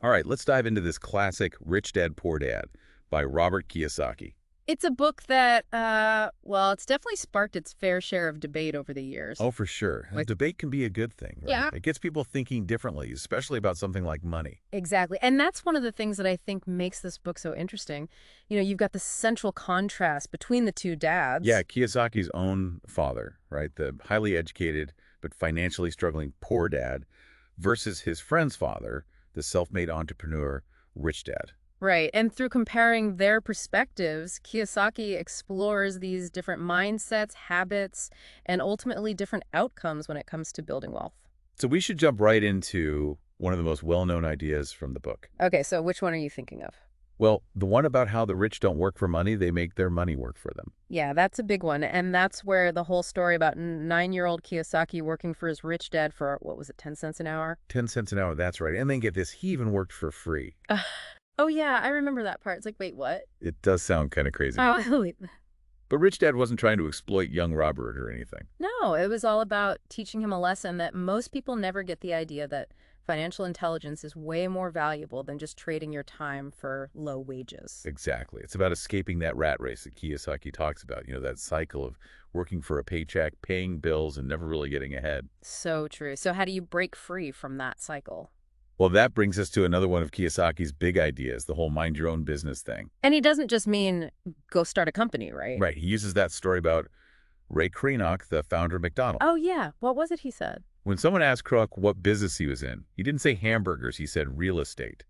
All right, let's dive into this classic Rich Dad, Poor Dad by Robert Kiyosaki. It's a book that, well, it's definitely sparked its fair share of debate over the years. Oh, for sure. Like, Debate can be a good thing, right? yeah, It gets people thinking differently, especially about something like money. exactly. And that's one of the things that I think makes this book so interesting. You've got the central contrast between the two Yeah, dads. Kiyosaki's own father, right? The highly educated but financially struggling poor dad versus his friend's father, the self-made entrepreneur, rich dad. Right. And through comparing their perspectives, Kiyosaki explores these different mindsets, habits, and ultimately different outcomes when it comes to building wealth. So we should jump right into one of the most well-known ideas from the book. Okay, so which one are you thinking of? Well, the one about how the rich don't work for money, they make their money work for them. Yeah, that's a big one. And that's where the whole story about 9-year-old Kiyosaki working for his rich dad for, what was it, 10 cents an hour? 10 cents an hour, that's right. And then get this, he even worked for free. Ugh. Oh, yeah, I remember that part. It's like, wait, what? It does sound kind of crazy. Oh, wait. But Rich Dad wasn't trying to exploit young Robert or anything. No, it was all about teaching him a lesson that most people never get, the idea that financial intelligence is way more valuable than just trading your time for low wages. Exactly. It's about escaping that rat race that Kiyosaki talks about, that cycle of working for a paycheck, paying bills, and never really getting ahead. So true. So how do you break free from that cycle? Well, that brings us to another one of Kiyosaki's big ideas, the whole mind your own business thing. And he doesn't just mean go start a company, right? Right. He uses that story about Ray Kroc, the founder of McDonald's. Oh, yeah. What was it he said? When someone asked Kroc what business he was in, he didn't say hamburgers, he said real estate.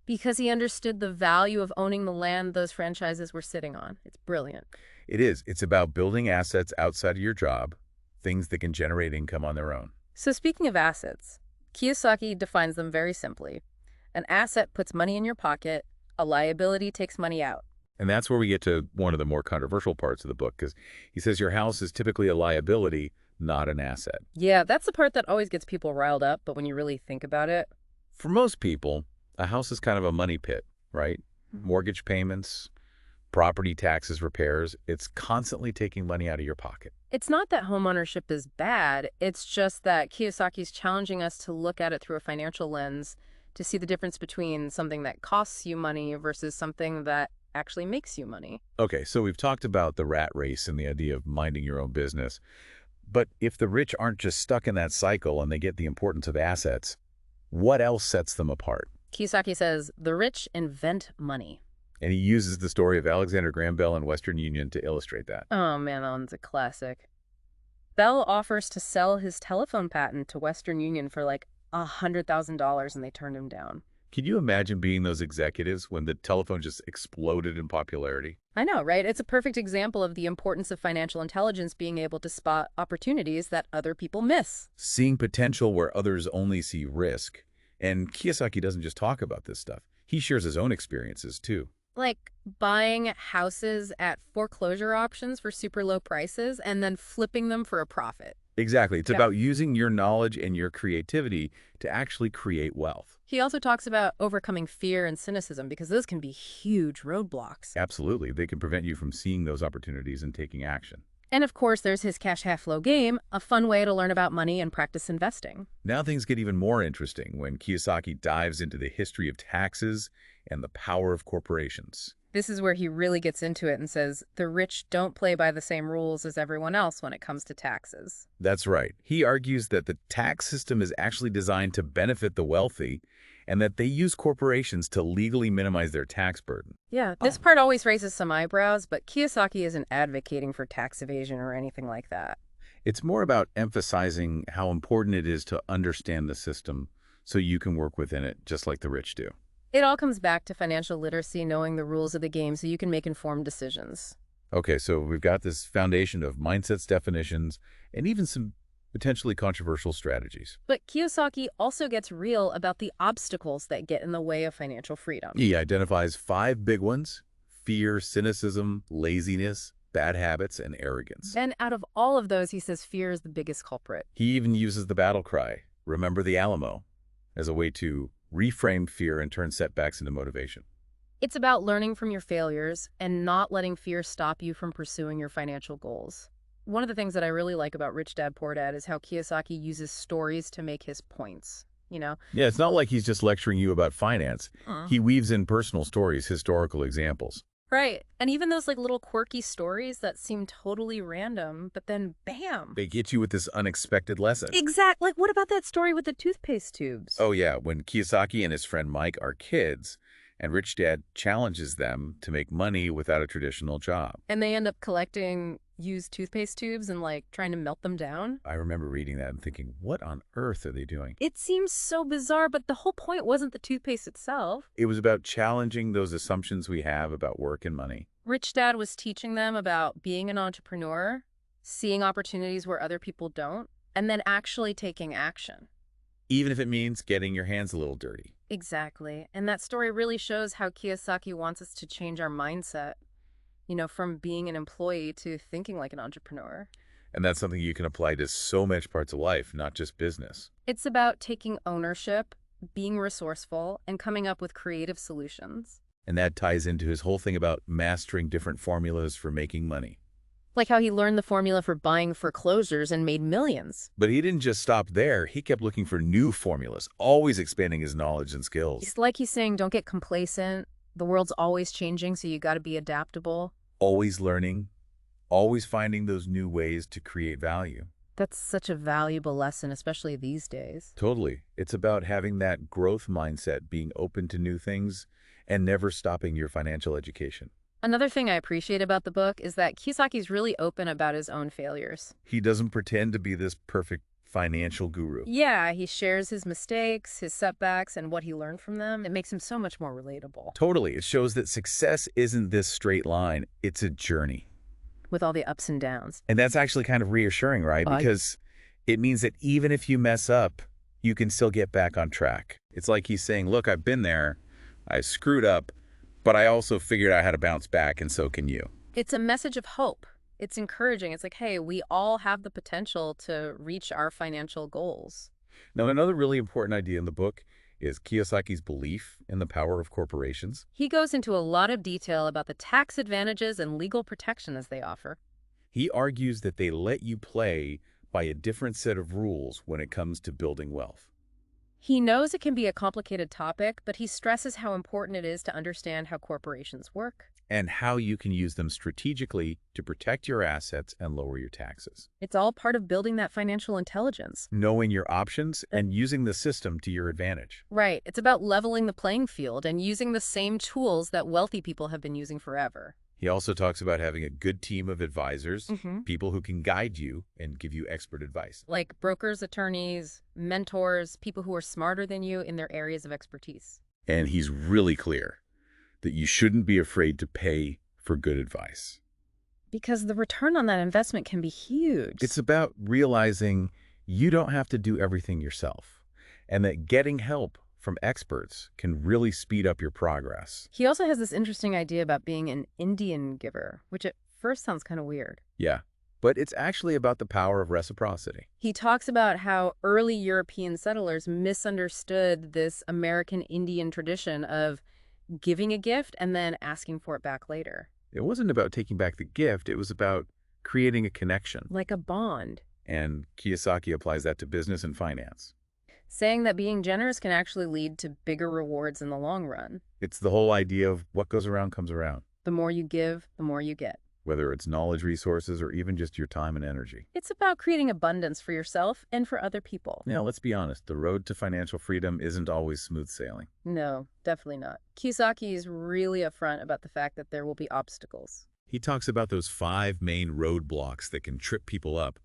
Because he understood the value of owning the land those franchises were sitting on. It's brilliant. It is. It's about building assets outside of your job, things that can generate income on their own. So speaking of assets, Kiyosaki defines them very simply. An asset puts money in your pocket, a liability takes money out. And that's where we get to one of the more controversial parts of the book, because he says your house is typically a liability, not an asset. Yeah, that's the part that always gets people riled up, but when you really think about it, For most people, a house is kind of a money pit, right? Mortgage payments, property taxes, repairs. It's constantly taking money out of your pocket. it's not that homeownership is bad, it's just that Kiyosaki's challenging us to look at it through a financial lens to see the difference between something that costs you money versus something that actually makes you money. Okay, so we've talked about the rat race and the idea of minding your own business. But if the rich aren't just stuck in that cycle and they get the importance of assets, what else sets them apart? Kiyosaki says, the rich invent money. And he uses the story of Alexander Graham Bell and Western Union to illustrate that. Oh man, that one's a classic. Bell offers to sell his telephone patent to Western Union for like $100,000 and they turned him down. Can you imagine being those executives when the telephone just exploded in popularity? I know, right? It's a perfect example of the importance of financial intelligence being able to spot opportunities that other people miss. Seeing potential where others only see risk. And Kiyosaki doesn't just talk about this stuff. He shares his own experiences, too. Like buying houses at foreclosure auctions for super low prices and then flipping them for a profit. Exactly. It's Yeah. about using your knowledge and your creativity to actually create wealth. He also talks about overcoming fear and cynicism because those can be huge roadblocks. Absolutely. They can prevent you from seeing those opportunities and taking action. And of course, there's his cash half flow game, a fun way to learn about money and practice investing. Now things get even more interesting when Kiyosaki dives into the history of taxes and the power of corporations. This is where he really gets into it and says, the rich don't play by the same rules as everyone else when it comes to taxes. That's right. He argues that the tax system is actually designed to benefit the wealthy and that they use corporations to legally minimize their tax burden. Yeah, this part always raises some eyebrows, but Kiyosaki isn't advocating for tax evasion or anything like that. It's more about emphasizing how important it is to understand the system so you can work within it, just like the rich do. It all comes back to financial literacy, knowing the rules of the game so you can make informed decisions. Okay, so we've got this foundation of mindsets, definitions, and even some potentially controversial strategies. But Kiyosaki also gets real about the obstacles that get in the way of financial freedom. He identifies 5 big ones: fear, cynicism, laziness, bad habits, and arrogance. And out of all of those, he says fear is the biggest culprit. He even uses the battle cry, "Remember the Alamo," as a way to reframe fear and turn setbacks into motivation. It's about learning from your failures and not letting fear stop you from pursuing your financial goals. One of the things that I really like about Rich Dad, Poor Dad is how Kiyosaki uses stories to make his points. you know? Yeah, it's not like he's just lecturing you about finance. Mm. He weaves in personal stories, historical examples. Right. And even those like little quirky stories that seem totally random, but then bam. They get you with this unexpected lesson. Exactly. Like, what about that story with the toothpaste tubes? Oh yeah, when Kiyosaki and his friend Mike are kids, and Rich Dad challenges them to make money without a traditional job. And they end up collecting used toothpaste tubes and like trying to melt them down. I remember reading that and thinking, what on earth are they doing? It seems so bizarre, but the whole point wasn't the toothpaste itself. It was about challenging those assumptions we have about work and money. Rich Dad was teaching them about being an entrepreneur, seeing opportunities where other people don't, and then actually taking action. Even if it means getting your hands a little dirty. Exactly. And that story really shows how Kiyosaki wants us to change our mindset, from being an employee to thinking like an entrepreneur. And that's something you can apply to so much parts of life, not just business. It's about taking ownership, being resourceful, and coming up with creative solutions. And that ties into his whole thing about mastering different formulas for making money. Like how he learned the formula for buying foreclosures and made millions. But he didn't just stop there. He kept looking for new formulas, always expanding his knowledge and skills. It's like he's saying, don't get complacent. The world's always changing, so you got to be adaptable. Always learning, always finding those new ways to create value. That's such a valuable lesson, especially these days. Totally. It's about having that growth mindset, being open to new things, and never stopping your financial education. Another thing I appreciate about the book is that Kiyosaki's really open about his own failures. He doesn't pretend to be this perfect financial guru. Yeah, he shares his mistakes, his setbacks, and what he learned from them. It makes him so much more relatable. Totally. It shows that success isn't this straight line. It's a journey. With all the ups and downs. And that's actually kind of reassuring, right? Because it means that even if you mess up, you can still get back on track. It's like he's saying, look, I've been there. I screwed up, but I also figured out how to bounce back, and so can you. It's a message of hope. It's encouraging. It's like, hey, we all have the potential to reach our financial goals. Now, another really important idea in the book is Kiyosaki's belief in the power of corporations. He goes into a lot of detail about the tax advantages and legal protections they offer. He argues that they let you play by a different set of rules when it comes to building wealth. He knows it can be a complicated topic, but he stresses how important it is to understand how corporations work. And how you can use them strategically to protect your assets and lower your taxes. It's all part of building that financial intelligence. Knowing your options and using the system to your advantage. Right. It's about leveling the playing field and using the same tools that wealthy people have been using forever. He also talks about having a good team of advisors, people who can guide you and give you expert advice. Like brokers, attorneys, mentors, people who are smarter than you in their areas of expertise. And he's really clear that you shouldn't be afraid to pay for good advice. Because the return on that investment can be huge. It's about realizing you don't have to do everything yourself, and that getting help from experts can really speed up your progress. He also has this interesting idea about being an Indian giver, which at first sounds kind of weird. Yeah, but it's actually about the power of reciprocity. He talks about how early European settlers misunderstood this American Indian tradition of giving a gift and then asking for it back later. It wasn't about taking back the gift, it was about creating a connection. Like a bond. And Kiyosaki applies that to business and finance. Saying that being generous can actually lead to bigger rewards in the long run. It's the whole idea of what goes around comes around. The more you give, the more you get. Whether it's knowledge, resources, or even just your time and energy. It's about creating abundance for yourself and for other people. Now, let's be honest, the road to financial freedom isn't always smooth sailing. No, definitely not. Kiyosaki is really upfront about the fact that there will be obstacles. He talks about those 5 main roadblocks that can trip people up: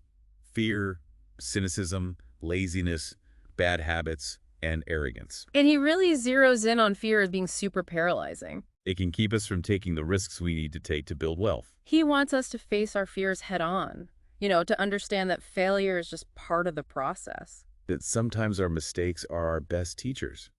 fear, cynicism, laziness, bad habits, and arrogance. And he really zeroes in on fear as being super paralyzing. It can keep us from taking the risks we need to take to build wealth. He wants us to face our fears head on, to understand that failure is just part of the process. That sometimes our mistakes are our best teachers.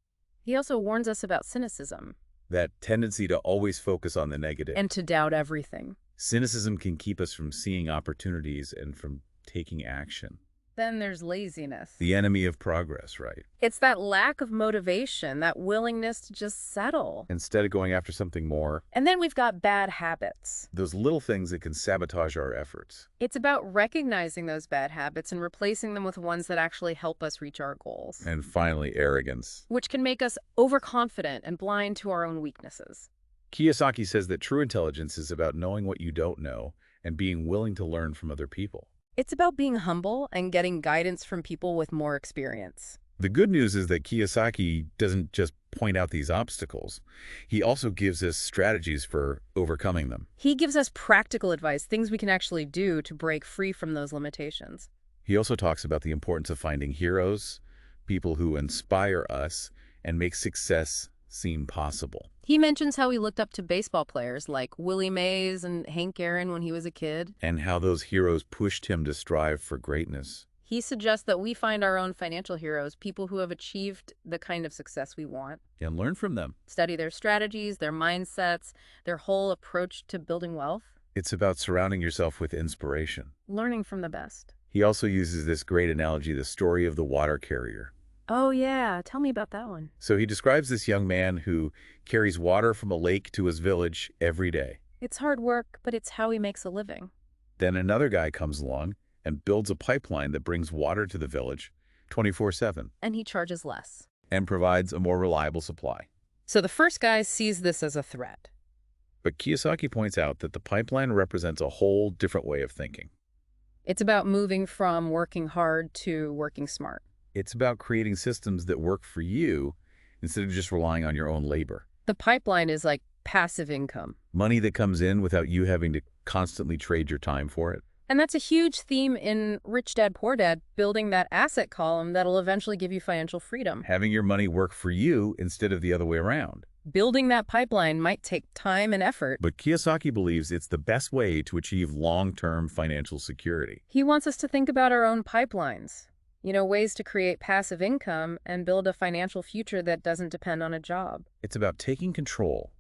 He also warns us about cynicism. That tendency to always focus on the negative. And to doubt everything. Cynicism can keep us from seeing opportunities and from taking action. Then there's laziness. The enemy of progress, right? It's that lack of motivation, that willingness to just settle. Instead of going after something more, And then we've got bad habits. those little things that can sabotage our efforts. It's about recognizing those bad habits and replacing them with ones that actually help us reach our goals. And finally, arrogance. Which can make us overconfident and blind to our own weaknesses. Kiyosaki says that true intelligence is about knowing what you don't know and being willing to learn from other people. It's about being humble and getting guidance from people with more experience. The good news is that Kiyosaki doesn't just point out these obstacles. He also gives us strategies for overcoming them. He gives us practical advice, things we can actually do to break free from those limitations. He also talks about the importance of finding heroes, people who inspire us and make success seem possible. He mentions how he looked up to baseball players like Willie Mays and Hank Aaron when he was a kid. And how those heroes pushed him to strive for greatness. He suggests that we find our own financial heroes, people who have achieved the kind of success we want. And learn from them. Study their strategies, their mindsets, their whole approach to building wealth. It's about surrounding yourself with inspiration. Learning from the best. He also uses this great analogy, the story of the water carrier. Oh yeah, tell me about that one. So he describes this young man who carries water from a lake to his village every day. It's hard work, but it's how he makes a living. Then another guy comes along and builds a pipeline that brings water to the village 24/7 And he charges less. and provides a more reliable supply. So the first guy sees this as a threat. But Kiyosaki points out that the pipeline represents a whole different way of thinking. It's about moving from working hard to working smart. It's about creating systems that work for you instead of just relying on your own labor. The pipeline is like passive income. Money that comes in without you having to constantly trade your time for it. And that's a huge theme in Rich Dad, Poor Dad, building that asset column that'll eventually give you financial freedom. Having your money work for you instead of the other way around. Building that pipeline might take time and effort. But Kiyosaki believes it's the best way to achieve long-term financial security. He wants us to think about our own pipelines. Ways to create passive income and build a financial future that doesn't depend on a job. It's about taking control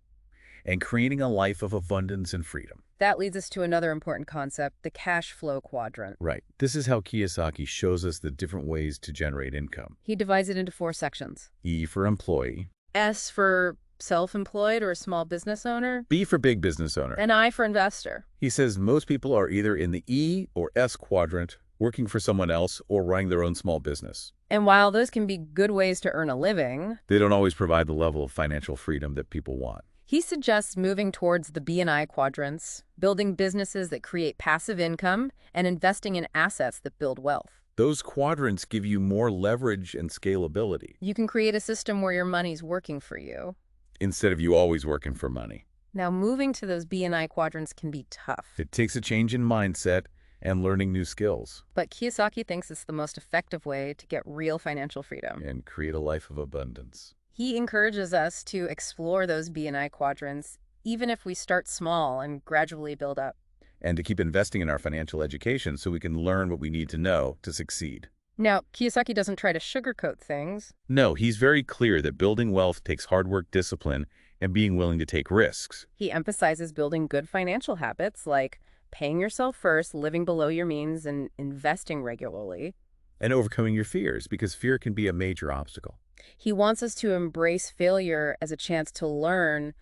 and creating a life of abundance and freedom. That leads us to another important concept, the cash flow quadrant. Right. This is how Kiyosaki shows us the different ways to generate income. He divides it into 4 sections. E for employee. S for self-employed or a small business owner. B for big business owner. And I for investor. He says most people are either in the E or S quadrant, working for someone else or running their own small business. And while those can be good ways to earn a living, they don't always provide the level of financial freedom that people want. He suggests moving towards the B and I quadrants, building businesses that create passive income, and investing in assets that build wealth. Those quadrants give you more leverage and scalability. You can create a system where your money's working for you, instead of you always working for money. Now, moving to those B and I quadrants can be tough. It takes a change in mindset and learning new skills. But Kiyosaki thinks it's the most effective way to get real financial freedom. And create a life of abundance. He encourages us to explore those B and I quadrants, even if we start small and gradually build up. And to keep investing in our financial education so we can learn what we need to know to succeed. Now, Kiyosaki doesn't try to sugarcoat things. No, he's very clear that building wealth takes hard work, discipline, and being willing to take risks. He emphasizes building good financial habits like paying yourself first, living below your means, and investing regularly. And overcoming your fears, because fear can be a major obstacle. He wants us to embrace failure as a chance to learn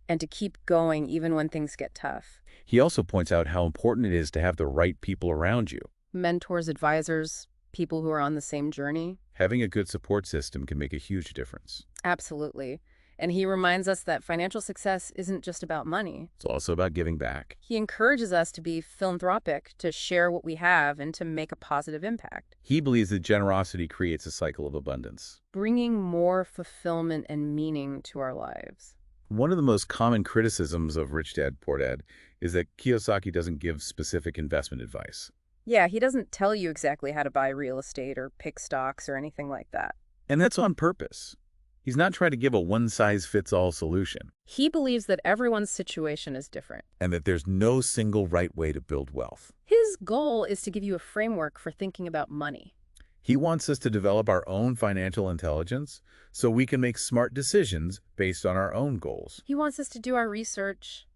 and to keep going even when things get tough. He also points out how important it is to have the right people around you. Mentors, advisors, people who are on the same journey. Having a good support system can make a huge difference. Absolutely. And he reminds us that financial success isn't just about money. It's also about giving back. He encourages us to be philanthropic, to share what we have, and to make a positive impact. He believes that generosity creates a cycle of abundance, bringing more fulfillment and meaning to our lives. One of the most common criticisms of Rich Dad, Poor Dad is that Kiyosaki doesn't give specific investment advice. Yeah, he doesn't tell you exactly how to buy real estate or pick stocks or anything like that. And that's on purpose. He's not trying to give a one-size-fits-all solution. He believes that everyone's situation is different. And that there's no single right way to build wealth. His goal is to give you a framework for thinking about money. He wants us to develop our own financial intelligence so we can make smart decisions based on our own goals. He wants us to do our research,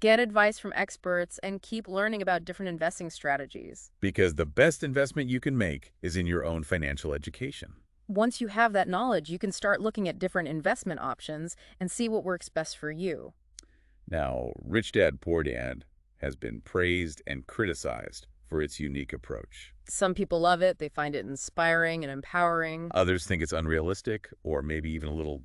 Get advice from experts and keep learning about different investing strategies. Because the best investment you can make is in your own financial education. Once you have that knowledge, you can start looking at different investment options and see what works best for you. Now, Rich Dad, Poor Dad has been praised and criticized for its unique approach. Some people love it. They find it inspiring and empowering. Others think it's unrealistic or maybe even a little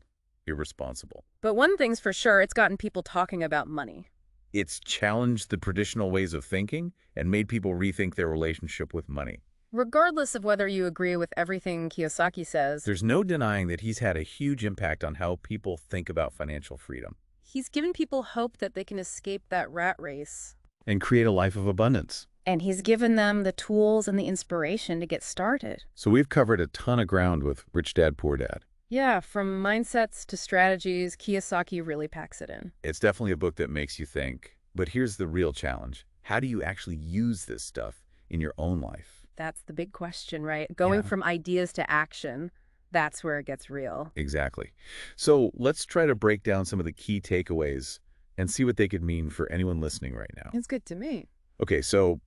irresponsible. But one thing's for sure, it's gotten people talking about money. It's challenged the traditional ways of thinking and made people rethink their relationship with money. Regardless of whether you agree with everything Kiyosaki says, There's no denying that he's had a huge impact on how people think about financial freedom. he's given people hope that they can escape that rat race. And create a life of abundance. And he's given them the tools and the inspiration to get started. So we've covered a ton of ground with Rich Dad, Poor Dad. Yeah, from mindsets to strategies, Kiyosaki really packs it in. It's definitely a book that makes you think. But here's the real challenge. How do you actually use this stuff in your own life? That's the big question, right? Going from ideas to action, that's where it gets real. Exactly. So let's try to break down some of the key takeaways and see what they could mean for anyone listening right now. It's good to me. Okay, so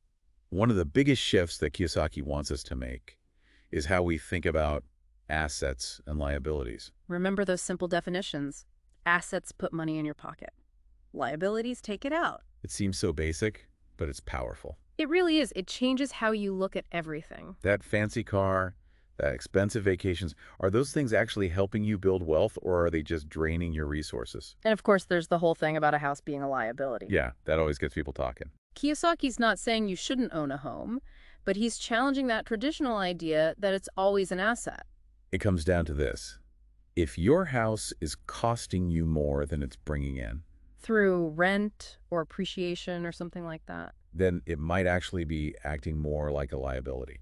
one of the biggest shifts that Kiyosaki wants us to make is how we think about assets and liabilities. Remember those simple definitions. Assets put money in your pocket. Liabilities take it out. It seems so basic, but it's powerful. It really is. It changes how you look at everything. That fancy car, that expensive vacations, are those things actually helping you build wealth, or are they just draining your resources? And of course, there's the whole thing about a house being a liability. Yeah, that always gets people talking. Kiyosaki's not saying you shouldn't own a home, but he's challenging that traditional idea that it's always an asset. It comes down to this. If your house is costing you more than it's bringing in, Through rent or appreciation or something like that. then it might actually be acting more like a liability.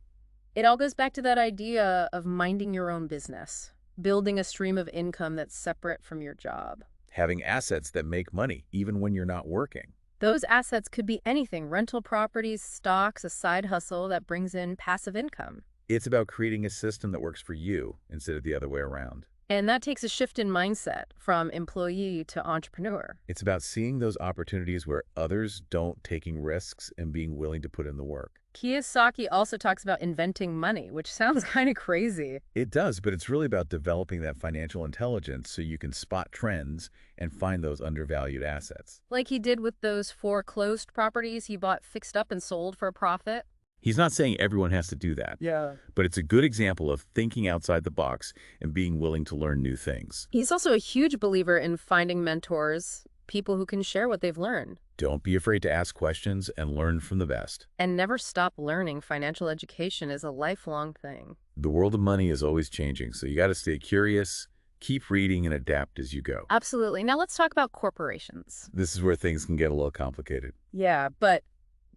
It all goes back to that idea of minding your own business, building a stream of income that's separate from your job. Having assets that make money even when you're not working. Those assets could be anything, rental properties, stocks, a side hustle that brings in passive income. It's about creating a system that works for you instead of the other way around. And that takes a shift in mindset from employee to entrepreneur. It's about seeing those opportunities where others don't, taking risks and being willing to put in the work. Kiyosaki also talks about inventing money, which sounds kind of crazy. It does, but it's really about developing that financial intelligence so you can spot trends and find those undervalued assets. Like he did with those foreclosed properties he bought fixed up and sold for a profit. He's not saying everyone has to do that. Yeah. But it's a good example of thinking outside the box and being willing to learn new things. He's also a huge believer in finding mentors, people who can share what they've learned. Don't be afraid to ask questions and learn from the best. And never stop learning. Financial education is a lifelong thing. The world of money is always changing, so you got to stay curious, keep reading, and adapt as you go. Absolutely. Now let's talk about corporations. This is where things can get a little complicated. Yeah, but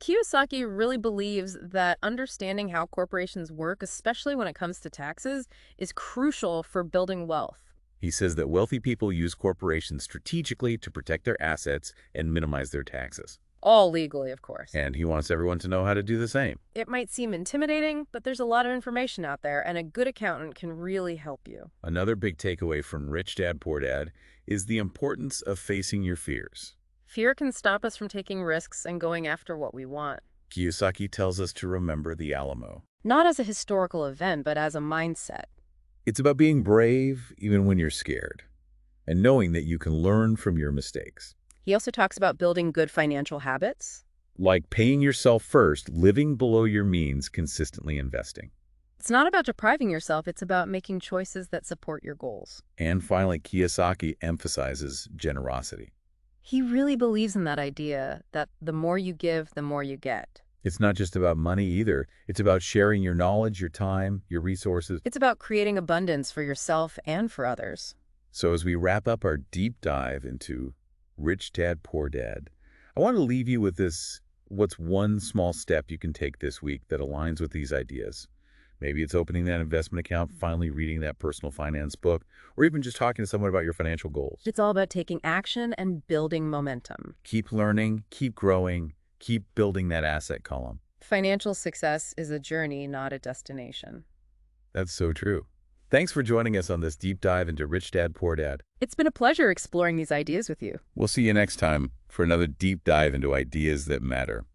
Kiyosaki really believes that understanding how corporations work, especially when it comes to taxes, is crucial for building wealth. He says that wealthy people use corporations strategically to protect their assets and minimize their taxes. All legally, of course. And he wants everyone to know how to do the same. It might seem intimidating, but there's a lot of information out there, and a good accountant can really help you. Another big takeaway from Rich Dad, Poor Dad is the importance of facing your fears. Fear can stop us from taking risks and going after what we want. Kiyosaki tells us to remember the Alamo. Not as a historical event, but as a mindset. It's about being brave even when you're scared, and knowing that you can learn from your mistakes. He also talks about building good financial habits. Like paying yourself first, living below your means, consistently investing. It's not about depriving yourself, it's about making choices that support your goals. And finally, Kiyosaki emphasizes generosity. He really believes in that idea that the more you give, the more you get. It's not just about money either. It's about sharing your knowledge, your time, your resources. It's about creating abundance for yourself and for others. So as we wrap up our deep dive into Rich Dad, Poor Dad, I want to leave you with this: what's one small step you can take this week that aligns with these ideas? Maybe it's opening that investment account, finally reading that personal finance book, or even just talking to someone about your financial goals. It's all about taking action and building momentum. Keep learning, keep growing, keep building that asset column. Financial success is a journey, not a destination. That's so true. Thanks for joining us on this deep dive into Rich Dad, Poor Dad. It's been a pleasure exploring these ideas with you. We'll see you next time for another deep dive into ideas that matter.